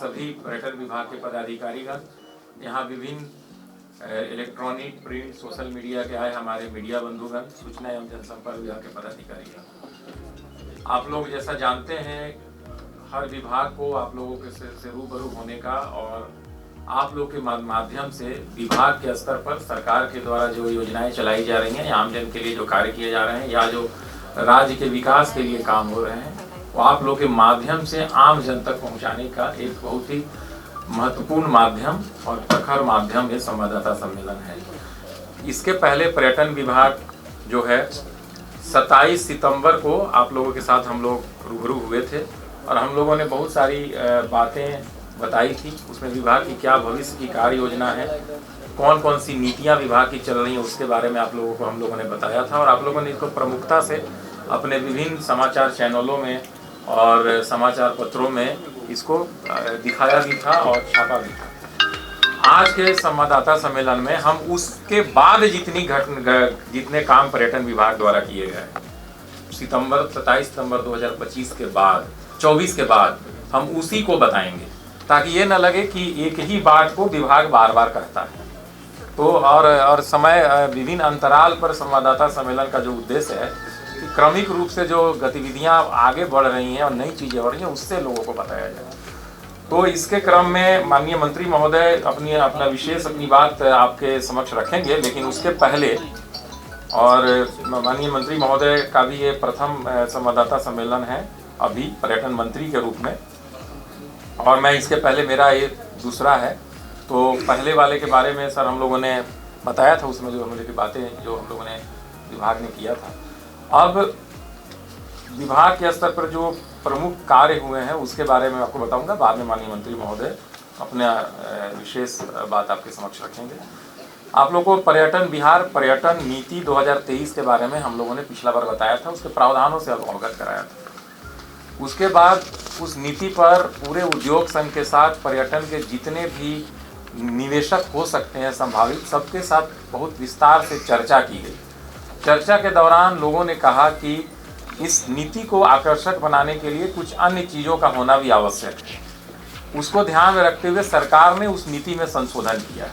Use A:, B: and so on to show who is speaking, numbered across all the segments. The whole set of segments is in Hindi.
A: सभी पर्यटन विभाग के पदाधिकारीगण, यहाँ विभिन्न इलेक्ट्रॉनिक, प्रिंट, सोशल मीडिया के आए हमारे मीडिया बंधुगण, सूचना एवं जनसंपर्क विभाग के पदाधिकारीगण, आप लोग जैसा जानते हैं हर विभाग को आप लोगों के से रूबरू होने का और आप लोग के माध्यम से विभाग के स्तर पर सरकार के द्वारा जो योजनाएं चलाई जा रही हैं या आम जन के लिए जो कार्य किए जा रहे हैं या जो राज्य के विकास के लिए काम हो रहे हैं वो आप लोग के माध्यम से आम जन तक पहुंचाने का एक बहुत ही महत्वपूर्ण माध्यम और प्रखर माध्यम ये संवाददाता सम्मेलन है। इसके पहले पर्यटन विभाग जो है 27 सितंबर को आप लोगों के साथ हम लोग रूबरू हुए थे और हम लोगों ने बहुत सारी बातें बताई थी। उसमें विभाग की क्या भविष्य की कार्य योजना है, कौन कौन सी नीतियां विभाग की चल रही हैं उसके बारे में आप लोगों को हम लोगों ने बताया था और आप लोगों ने इसको प्रमुखता से अपने विभिन्न समाचार चैनलों में और समाचार पत्रों में इसको दिखाया भी था और छापा भी था। आज के संवाददाता सम्मेलन में हम उसके बाद जितने काम पर्यटन विभाग द्वारा किए गए 27 सितंबर 2025 के बाद 24 के बाद हम उसी को बताएंगे ताकि ये न लगे कि एक ही बात को विभाग बार बार कहता है। तो और समय विभिन्न अंतराल पर संवाददाता सम्मेलन का जो उद्देश्य है कि क्रमिक रूप से जो गतिविधियां आगे बढ़ रही हैं और नई चीज़ें हो रही हैं उससे लोगों को बताया जाए। तो इसके क्रम में माननीय मंत्री महोदय अपनी बात आपके समक्ष रखेंगे, लेकिन उसके पहले और माननीय मंत्री महोदय का भी ये प्रथम संवाददाता सम्मेलन है अभी पर्यटन मंत्री के रूप में और मैं इसके पहले मेरा ये दूसरा है। तो पहले वाले के बारे में सर हम लोगों ने बताया था, उसमें जो हमने की बातें जो हम लोगों ने विभाग ने किया था। अब विभाग के स्तर पर जो प्रमुख कार्य हुए हैं उसके बारे में आपको बताऊंगा, बाद में माननीय मंत्री महोदय अपने विशेष बात आपके समक्ष रखेंगे। आप लोगों को बिहार पर्यटन नीति 2023 के बारे में हम लोगों ने पिछला बार बताया था, उसके प्रावधानों से अवगत कराया था। उसके बाद उस नीति पर पूरे उद्योग संघ के साथ पर्यटन के जितने भी निवेशक हो सकते हैं संभावित, सबके साथ बहुत विस्तार से चर्चा की गई। चर्चा के दौरान लोगों ने कहा कि इस नीति को आकर्षक बनाने के लिए कुछ अन्य चीज़ों का होना भी आवश्यक है। उसको ध्यान में रखते हुए सरकार ने उस नीति में संशोधन किया है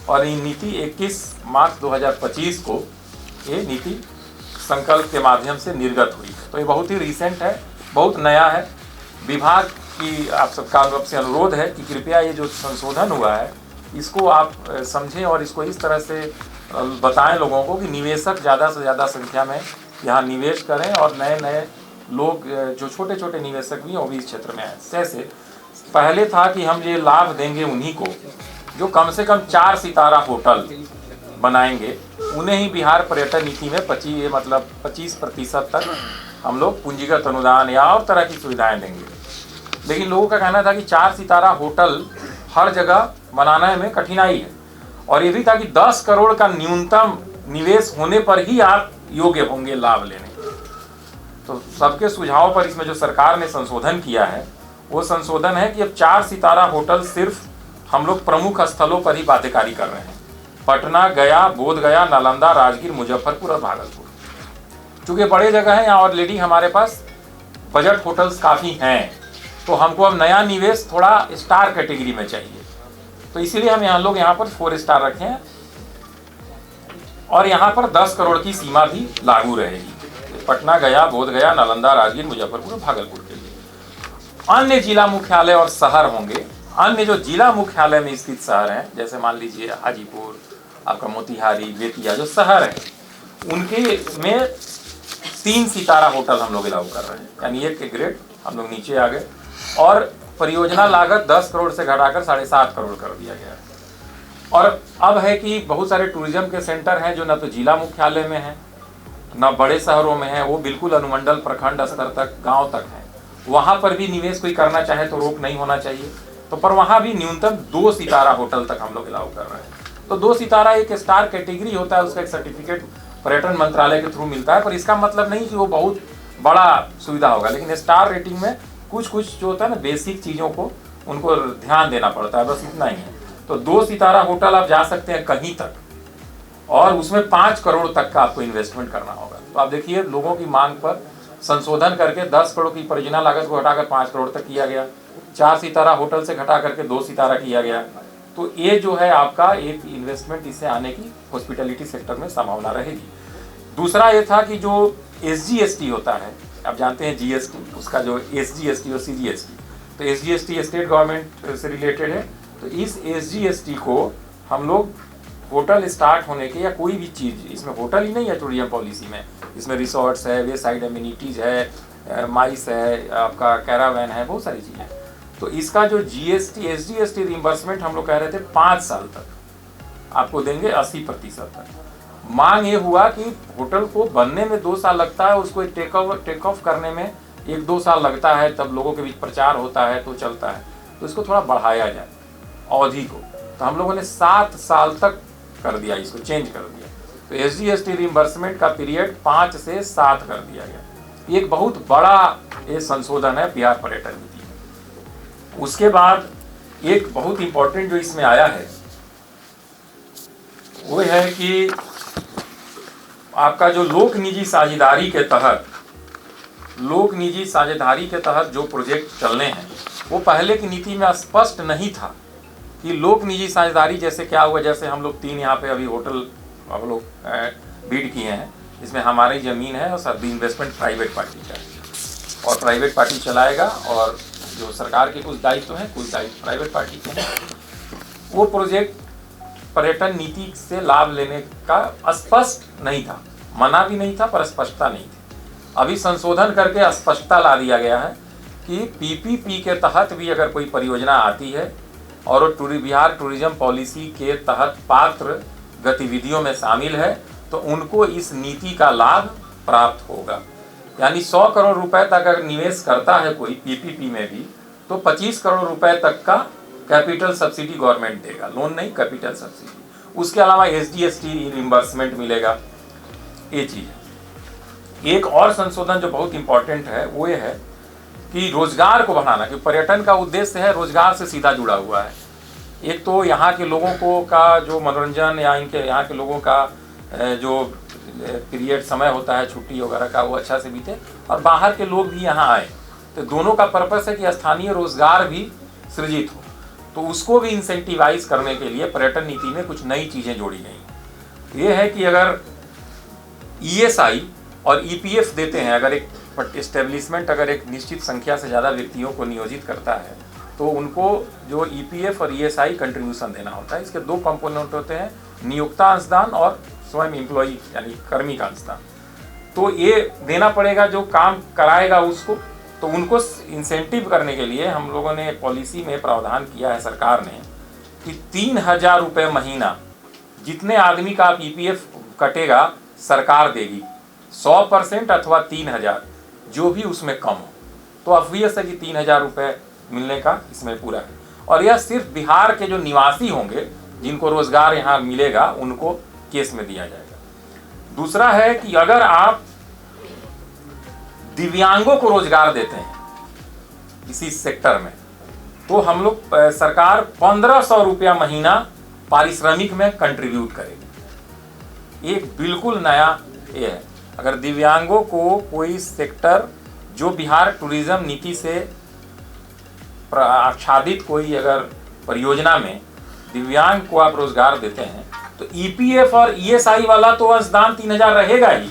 A: और ये नीति 21 मार्च 2025 को ये नीति संकल्प के माध्यम से निर्गत हुई। तो ये बहुत ही रिसेंट है, बहुत नया है। विभाग की आप सबका आपसे अनुरोध है कि कृपया ये जो संशोधन हुआ है इसको आप समझें और इसको इस तरह से बताएं लोगों को कि निवेशक ज़्यादा से ज़्यादा संख्या में यहाँ निवेश करें और नए नए लोग जो छोटे छोटे निवेशक भी हैं वो भी इस क्षेत्र में आए। जैसे पहले था कि हम ये लाभ देंगे उन्हीं को जो कम से कम 4 सितारा होटल बनाएंगे, उन्हें ही बिहार पर्यटन नीति में 25% तक हम लोग पूंजीगत अनुदान या और तरह की सुविधाएं देंगे। लेकिन लोगों का कहना था कि 4 सितारा होटल हर जगह बनाने में कठिनाई है और ये भी था कि 10 करोड़ का न्यूनतम निवेश होने पर ही आप योग्य होंगे लाभ लेने। तो सबके सुझाव पर इसमें जो सरकार ने संशोधन किया है वो संशोधन है कि अब 4 सितारा होटल सिर्फ हम लोग प्रमुख स्थलों पर ही बाध्यकारी कर रहे हैं, पटना, गया, बोधगया, नालंदा, राजगीर, मुजफ्फरपुर और भागलपुर। चूँकि बड़े जगह हैं यहाँ ऑलरेडी हमारे पास बजट होटल्स काफ़ी हैं, तो हमको अब नया निवेश थोड़ा स्टार कैटेगरी में चाहिए। तो इसीलिए हम यहाँ पर 4 स्टार रखे हैं और यहाँ पर 10 करोड़ की सीमा भी लागू रहेगी पटना, गया, बोधगया, नालंदा, राजगीर, मुजफ्फरपुर और भागलपुर के लिए। अन्य जिला मुख्यालय और शहर होंगे, अन्य जो जिला मुख्यालय में स्थित शहर हैं जैसे मान लीजिए हाजीपुर, आपका मोतिहारी, बेतिया जो शहर हैं उनके में 3 सितारा होटल हम लोग अलाउ कर रहे हैं, यानी एक ग्रेड हम लोग नीचे आ गए और परियोजना लागत 10 करोड़ से घटाकर 7.5 करोड़ कर दिया गया है। और अब है कि बहुत सारे टूरिज्म के सेंटर हैं जो न तो जिला मुख्यालय में हैं न बड़े शहरों में हैं, वो बिल्कुल अनुमंडल प्रखंड स्तर तक गांव तक हैं। वहां पर भी निवेश कोई करना चाहे तो रोक नहीं होना चाहिए, तो पर वहां भी न्यूनतम 2 सितारा होटल तक हम लोग अलाउ कर रहे हैं। तो 2 सितारा एक स्टार कैटेगरी होता है, उसका एक सर्टिफिकेट पर्यटन मंत्रालय के थ्रू मिलता है, पर इसका मतलब नहीं कि वो बहुत बड़ा सुविधा होगा। लेकिन स्टार रेटिंग में कुछ जो होता है ना बेसिक चीज़ों को उनको ध्यान देना पड़ता है, बस इतना ही है। तो 2 सितारा होटल आप जा सकते हैं कहीं तक और उसमें 5 करोड़ तक का आपको इन्वेस्टमेंट करना होगा। तो आप देखिए लोगों की मांग पर संशोधन करके 10 करोड़ की परियोजना लागत को घटाकर 5 करोड़ तक किया गया। 4 सितारा होटल से घटा करके 2 सितारा किया गया। तो ये जो है आपका एक इन्वेस्टमेंट इससे आने की हॉस्पिटैलिटी सेक्टर में संभावना रहेगी। दूसरा ये था कि जो SGST होता है, आप जानते हैं GST, उसका जो SGST और CGST, तो SGST स्टेट गवर्नमेंट से रिलेटेड है। तो इस SGST को हम लोग होटल स्टार्ट होने के या कोई भी चीज़, इसमें होटल ही नहीं है टूरिज्म पॉलिसी में, इसमें रिसोर्ट्स है, वे साइड एमिनिटीज़ है, माइस है, आपका कैरावैन है, बहुत सारी चीज़ें। तो इसका जो SGST रिइंबर्समेंट हम लोग कह रहे थे 5 साल तक आपको देंगे 80% तक। मांग ये हुआ कि होटल को बनने में 2 साल लगता है, उसको टेक ऑफ करने में 1-2 साल लगता है, तब लोगों के बीच प्रचार होता है तो चलता है, तो इसको थोड़ा बढ़ाया जाए अवधि को। तो हम लोगों ने 7 साल तक कर दिया, इसको चेंज कर दिया। तो SGST रिइंबर्समेंट का पीरियड 5 से 7 कर दिया गया। एक बहुत बड़ा ये संशोधन है बिहार पर्यटन नीति में। उसके बाद एक बहुत इंपॉर्टेंट जो इसमें आया है वो है कि आपका जो लोक निजी साझेदारी के तहत जो प्रोजेक्ट चलने हैं, वो पहले की नीति में स्पष्ट नहीं था कि लोक निजी साझेदारी जैसे क्या हुआ। जैसे हम लोग 3 यहाँ पे अभी होटल हम लोग बीड किए हैं, इसमें हमारी ज़मीन है और सब इन्वेस्टमेंट प्राइवेट पार्टी का है और प्राइवेट पार्टी चलाएगा, और जो सरकार के कुछ दायित्व हैं, कुछ दायित्व प्राइवेट पार्टी के हैं। वो प्रोजेक्ट पर्यटन नीति से लाभ लेने का स्पष्ट नहीं था, मना भी नहीं था पर स्पष्टता नहीं थी। अभी संशोधन करके स्पष्टता ला दिया गया है कि PPP के तहत भी अगर कोई परियोजना आती है और वो बिहार टूरिज्म पॉलिसी के तहत पात्र गतिविधियों में शामिल है, तो उनको इस नीति का लाभ प्राप्त होगा। यानी 100 करोड़ रुपए तक अगर निवेश करता है कोई PPP में भी, तो 25 करोड़ रुपए तक का कैपिटल सब्सिडी गवर्नमेंट देगा, लोन नहीं, कैपिटल सब्सिडी। उसके अलावा SGST रिइंबर्समेंट मिलेगा। ये चीज़ है। एक और संशोधन जो बहुत इंपॉर्टेंट है वो ये है कि रोजगार को बढ़ाना, कि पर्यटन का उद्देश्य है रोजगार से सीधा जुड़ा हुआ है। एक तो यहाँ के लोगों को का जो मनोरंजन या इनके यहाँ के लोगों का जो पीरियड समय होता है छुट्टी वगैरह का, वो अच्छा से बीते और बाहर के लोग भी यहाँ आए। तो दोनों का पर्पस है कि स्थानीय रोजगार भी सृजित हो। तो उसको भी इंसेंटिवाइज करने के लिए पर्यटन नीति में कुछ नई चीज़ें जोड़ी गई। ये है कि अगर ESI और EPF देते हैं, अगर एक एस्टेब्लिशमेंट अगर एक निश्चित संख्या से ज़्यादा व्यक्तियों को नियोजित करता है, तो उनको जो EPF और ESI कंट्रीब्यूशन देना होता है। इसके 2 कंपोनेंट होते हैं, नियोक्ता अंशदान और स्वयं एम्प्लॉई यानी कर्मी का अंशदान। तो ये देना पड़ेगा जो काम कराएगा उसको। तो उनको इंसेंटिव करने के लिए हम लोगों ने पॉलिसी में प्रावधान किया है सरकार ने कि 3000 रुपये महीना जितने आदमी का आप EPF कटेगा सरकार देगी, 100% अथवा 3000 जो भी उसमें कम हो। तो ऑब्वियस है कि 3000 रुपये मिलने का इसमें पूरा है। और यह सिर्फ बिहार के जो निवासी होंगे जिनको रोजगार यहाँ मिलेगा उनको केस में दिया जाएगा। दूसरा है कि अगर आप दिव्यांगों को रोजगार देते हैं इसी सेक्टर में, तो हम लोग सरकार 1500 रुपया महीना पारिश्रमिक में कंट्रीब्यूट करेगी। एक बिल्कुल नया ये है। अगर दिव्यांगों को कोई सेक्टर जो बिहार टूरिज्म नीति से आच्छादित कोई अगर परियोजना में दिव्यांग को आप रोजगार देते हैं, तो EPF और ESI वाला तो अंशदान 3000 रहेगा ही।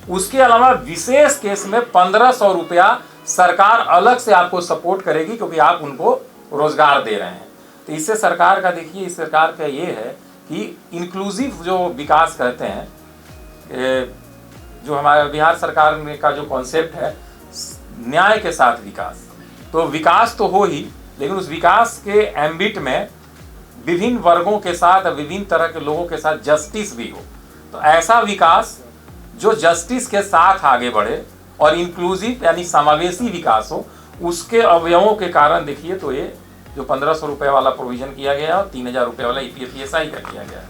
A: उसके अलावा विशेष केस में 1500 रुपया सरकार अलग से आपको सपोर्ट करेगी, क्योंकि आप उनको रोजगार दे रहे हैं। तो इससे सरकार का देखिए, इस सरकार का ये है कि इंक्लूसिव जो विकास कहते हैं, जो हमारे बिहार सरकार में का जो कॉन्सेप्ट है न्याय के साथ विकास। तो विकास तो हो ही, लेकिन उस विकास के एम्बिट में विभिन्न वर्गों के साथ, विभिन्न तरह के लोगों के साथ जस्टिस भी हो। तो ऐसा विकास जो जस्टिस के साथ आगे बढ़े और इंक्लूसिव यानी समावेशी विकास हो, उसके अवयवों के कारण देखिए तो ये जो 1500 रुपये वाला प्रोविजन किया गया और 3000 रुपये वाला EPF ESI का किया गया है।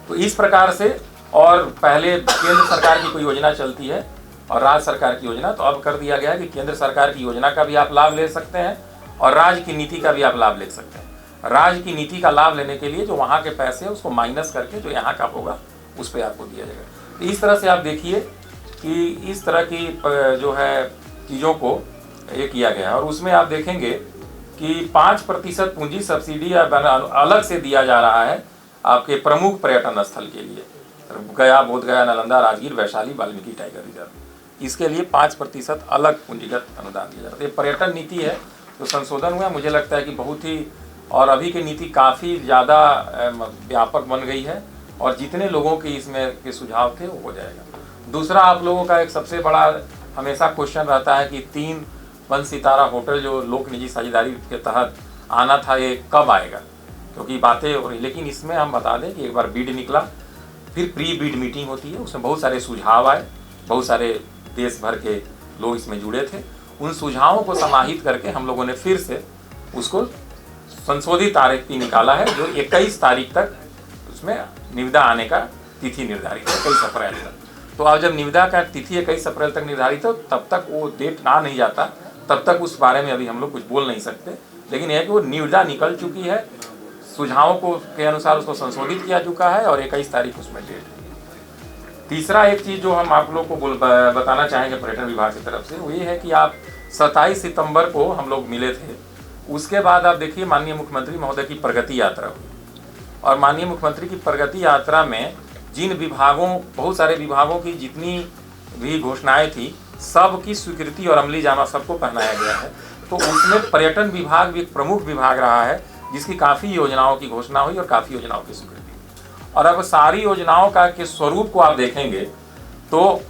A: तो इस प्रकार से, और पहले केंद्र सरकार की कोई योजना चलती है और राज्य सरकार की योजना, तो अब कर दिया गया है कि केंद्र सरकार की योजना का भी आप लाभ ले सकते हैं और राज्य की नीति का भी आप लाभ ले सकते हैं। राज्य की नीति का लाभ लेने के लिए जो वहाँ के पैसे हैं उसको माइनस करके जो यहाँ का होगा उस पर आपको दिया जाएगा। तो इस तरह से आप देखिए कि इस तरह की जो है चीज़ों को ये किया गया है। और उसमें आप देखेंगे कि 5% पूंजी सब्सिडी अलग से दिया जा रहा है आपके प्रमुख पर्यटन स्थल के लिए, गया, बोधगया, नालंदा, राजगीर, वैशाली, वाल्मीकि टाइगर रिजर्व, इसके लिए 5% अलग पूंजीगत अनुदान दिया जाता है। ये पर्यटन नीति है जो संशोधन हुआ, मुझे लगता है कि बहुत ही, और अभी की नीति काफ़ी ज़्यादा व्यापक बन गई है और जितने लोगों के इसमें के सुझाव थे वो हो जाएगा। दूसरा, आप लोगों का एक सबसे बड़ा हमेशा क्वेश्चन रहता है कि 3 5 सितारा होटल जो लोक निजी साझेदारी के तहत आना था, ये कब आएगा, क्योंकि बातें हो रही। लेकिन इसमें हम बता दें कि एक बार बीड निकला, फिर प्री बीड मीटिंग होती है, उसमें बहुत सारे सुझाव आए, बहुत सारे देश भर के लोग इसमें जुड़े थे। उन सुझावों को समाहित करके हम लोगों ने फिर से उसको संशोधित RFP निकाला है, जो 21 तारीख तक उसमें निविदा आने का तिथि निर्धारित है, 21 अप्रैल तक। तो अब जब निविदा का तिथि 21 अप्रैल तक निर्धारित हो, तब तक वो डेट आ नहीं जाता, तब तक उस बारे में अभी हम लोग कुछ बोल नहीं सकते। लेकिन यह है कि वो निविदा निकल चुकी है, सुझावों को के अनुसार उसको संशोधित किया चुका है और 21 तारीख उसमें डेट है। तीसरा एक चीज़ जो हम आप लोग को बताना चाहेंगे पर्यटन विभाग की तरफ से, वो ये है कि आप 27 सितंबर को हम लोग मिले थे। उसके बाद आप देखिए माननीय मुख्यमंत्री महोदय की प्रगति यात्रा हुई, और माननीय मुख्यमंत्री की प्रगति यात्रा में जिन विभागों, बहुत सारे विभागों की जितनी भी घोषणाएं थी, सब की स्वीकृति और अमली जामा सबको पहनाया गया है। तो उसमें पर्यटन विभाग भी एक प्रमुख विभाग रहा है, जिसकी काफ़ी योजनाओं की घोषणा हुई और काफ़ी योजनाओं की स्वीकृति। और अब सारी योजनाओं का के स्वरूप को आप देखेंगे तो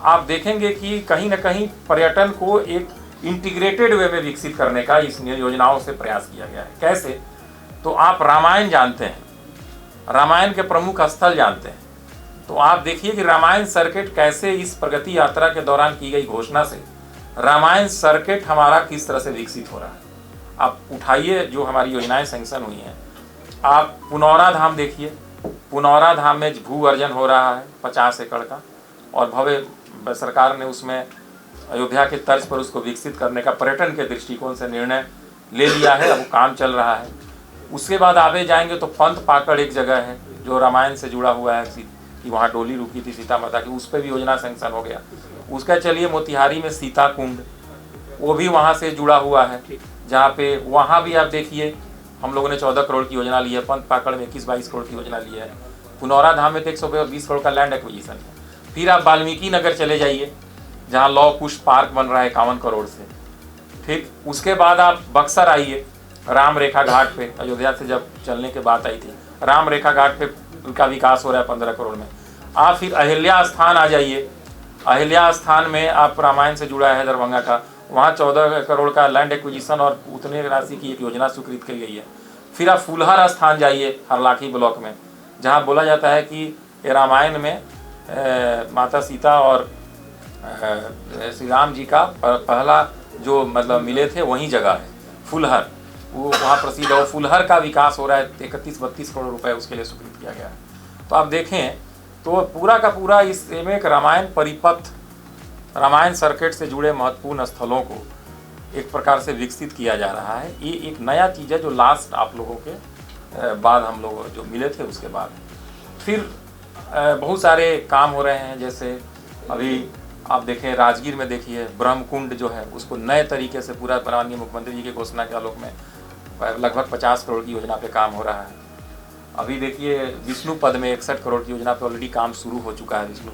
A: आप देखेंगे कि कहीं ना कहीं पर्यटन को एक इंटीग्रेटेड वे में विकसित करने का इस योजनाओं से प्रयास किया गया है। कैसे? तो आप रामायण जानते हैं, रामायण के प्रमुख स्थल जानते हैं, तो आप देखिए कि रामायण सर्किट कैसे इस प्रगति यात्रा के दौरान की गई घोषणा से रामायण सर्किट हमारा किस तरह से विकसित हो रहा है। आप उठाइए जो हमारी योजनाएं सैंक्शन हुई हैं, आप पुनौरा धाम देखिए, पुनौरा धाम में भू अर्जन हो रहा है 50 एकड़ का, और भव्य सरकार ने उसमें अयोध्या के तर्ज पर उसको विकसित करने का पर्यटन के दृष्टिकोण से निर्णय ले लिया है, अब वो काम चल रहा है। उसके बाद आगे जाएंगे तो पंथ पाकड़ एक जगह है जो रामायण से जुड़ा हुआ है कि वहाँ डोली रुकी थी सीता माता की, उस पर भी योजना सैंक्शन हो गया। उसका चलिए मोतिहारी में सीता कुंड, वो भी वहाँ से जुड़ा हुआ है, जहाँ पे वहाँ भी आप देखिए हम लोगों ने 14 करोड़ की योजना ली है, पंथ पाकड़ में 21-22 करोड़ की योजना ली है, पुनौरा धाम में तो 120 करोड़ का लैंड एक्विजिशन है। फिर आप वाल्मीकि नगर चले जाइए जहाँ लौ कुश पार्क बन रहा है 51 करोड़ से। फिर उसके बाद आप बक्सर आइए, राम रेखा घाट पे, अयोध्या से जब चलने के बात आई थी, राम रेखा घाट पे उनका विकास हो रहा है 15 करोड़ में। आप फिर अहिल्या स्थान आ जाइए, अहिल्या स्थान में आप रामायण से जुड़ा है दरभंगा का, वहाँ 14 करोड़ का लैंड एक्विजिशन और उतने राशि की एक योजना स्वीकृत की गई है। फिर आप फुलहर स्थान जाइए हरलाखी ब्लॉक में, जहाँ बोला जाता है कि रामायण में माता सीता और श्री राम जी का पहला जो मतलब मिले थे वहीं जगह है फुलहर, वो वहाँ प्रसिद्ध है। फुलहर का विकास हो रहा है, 31-32 करोड़ रुपए उसके लिए स्वीकृत किया गया है। तो आप देखें तो पूरा का पूरा इसमें एक रामायण परिपथ, रामायण सर्किट से जुड़े महत्वपूर्ण स्थलों को एक प्रकार से विकसित किया जा रहा है। ये एक नया चीज़ है जो लास्ट आप लोगों के बाद हम लोग जो मिले थे उसके बाद फिर बहुत सारे काम हो रहे हैं। जैसे अभी आप देखें राजगीर में देखिए ब्रह्मकुंड जो है उसको नए तरीके से पूरा माननीय मुख्यमंत्री जी की घोषणा के आलोक में लगभग 50 करोड़ की योजना पे काम हो रहा है। अभी देखिए विष्णु पद में 61 करोड़ की योजना पे ऑलरेडी काम शुरू हो चुका है विष्णु,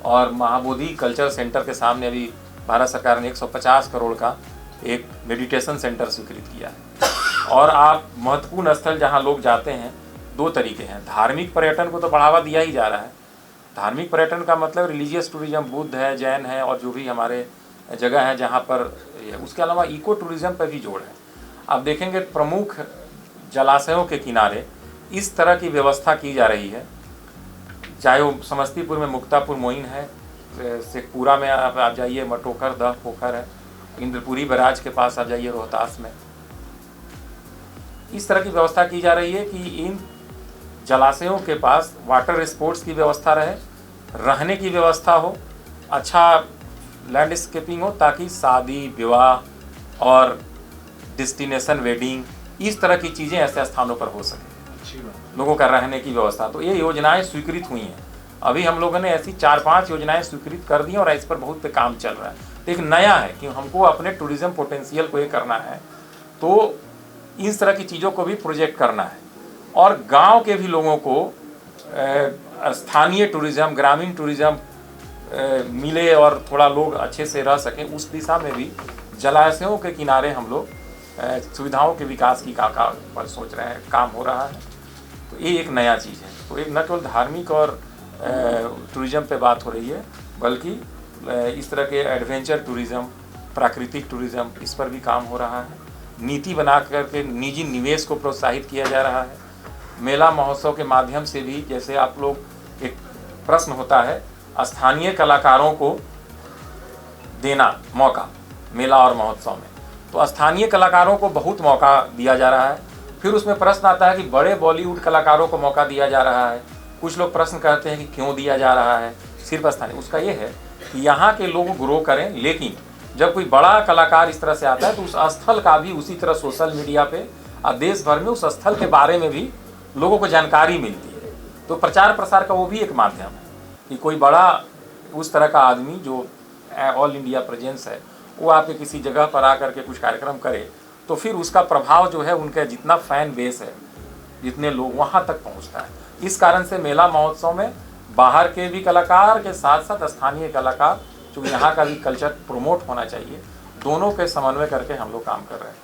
A: और महाबोधि कल्चर सेंटर के सामने अभी भारत सरकार ने 150 करोड़ का एक मेडिटेशन सेंटर स्वीकृत किया है। और आप महत्वपूर्ण स्थल जहाँ लोग जाते हैं, 2 तरीके हैं। धार्मिक पर्यटन को तो बढ़ावा दिया ही जा रहा है, धार्मिक पर्यटन का मतलब रिलीजियस टूरिज्म, बुद्ध है, जैन है और जो भी हमारे जगह है जहाँ पर, उसके अलावा इको टूरिज्म पर भी जोड़ है। आप देखेंगे प्रमुख जलाशयों के किनारे इस तरह की व्यवस्था की जा रही है, चाहे वो समस्तीपुर में मुक्तापुर मोइन है, शेखपुरा में आप जाइए मटोखर दह पोखर है, इंद्रपुरी बैराज के पास आप जाइए रोहतास में, इस तरह की व्यवस्था की जा रही है कि इन जलाशयों के पास वाटर स्पोर्ट्स की व्यवस्था रहे, रहने की व्यवस्था हो, अच्छा लैंडस्केपिंग हो, ताकि शादी विवाह और डेस्टिनेशन वेडिंग इस तरह की चीज़ें ऐसे स्थानों पर हो सके, लोगों का रहने की व्यवस्था। तो ये योजनाएं स्वीकृत हुई हैं। अभी हम लोगों ने ऐसी 4-5 योजनाएं स्वीकृत कर दी और इस पर बहुत पे काम चल रहा है। तो एक नया है कि हमको अपने टूरिज्म पोटेंशियल को ये करना है, तो इस तरह की चीज़ों को भी प्रोजेक्ट करना है और गांव के भी लोगों को स्थानीय टूरिज्म, ग्रामीण टूरिज्म मिले और थोड़ा लोग अच्छे से रह सकें, उस दिशा में भी जलाशयों के किनारे हम लोग सुविधाओं के विकास की पर सोच रहे हैं, काम हो रहा है। तो ये एक नया चीज़ है। तो एक न केवल धार्मिक और टूरिज्म पे बात हो रही है, बल्कि इस तरह के एडवेंचर टूरिज्म, प्राकृतिक टूरिज्म, इस पर भी काम हो रहा है। नीति बना करके निजी निवेश को प्रोत्साहित किया जा रहा है। मेला महोत्सव के माध्यम से भी, जैसे आप लोग, एक प्रश्न होता है स्थानीय कलाकारों को देना मौका मेला और महोत्सव में, तो स्थानीय कलाकारों को बहुत मौका दिया जा रहा है। फिर उसमें प्रश्न आता है कि बड़े बॉलीवुड कलाकारों को मौका दिया जा रहा है। कुछ लोग प्रश्न करते हैं कि क्यों दिया जा रहा है सिर्फ स्थानीय। उसका ये है कि यहाँ के लोग ग्रो करें, लेकिन जब कोई बड़ा कलाकार इस तरह से आता है तो उस स्थल का भी उसी तरह सोशल मीडिया पे और देश भर में उस स्थल के बारे में भी लोगों को जानकारी मिलती है। तो प्रचार प्रसार का वो भी एक माध्यम है कि कोई बड़ा उस तरह का आदमी जो ऑल इंडिया प्रेजेंस है, वो आपके किसी जगह पर आकर के कुछ कार्यक्रम करे, तो फिर उसका प्रभाव जो है, उनका जितना फैन बेस है, जितने लोग, वहाँ तक पहुँचता है। इस कारण से मेला महोत्सव में बाहर के भी कलाकार के साथ साथ स्थानीय कलाकार, जो यहाँ का भी कल्चर प्रमोट होना चाहिए, दोनों के समन्वय करके हम लोग काम कर रहे हैं।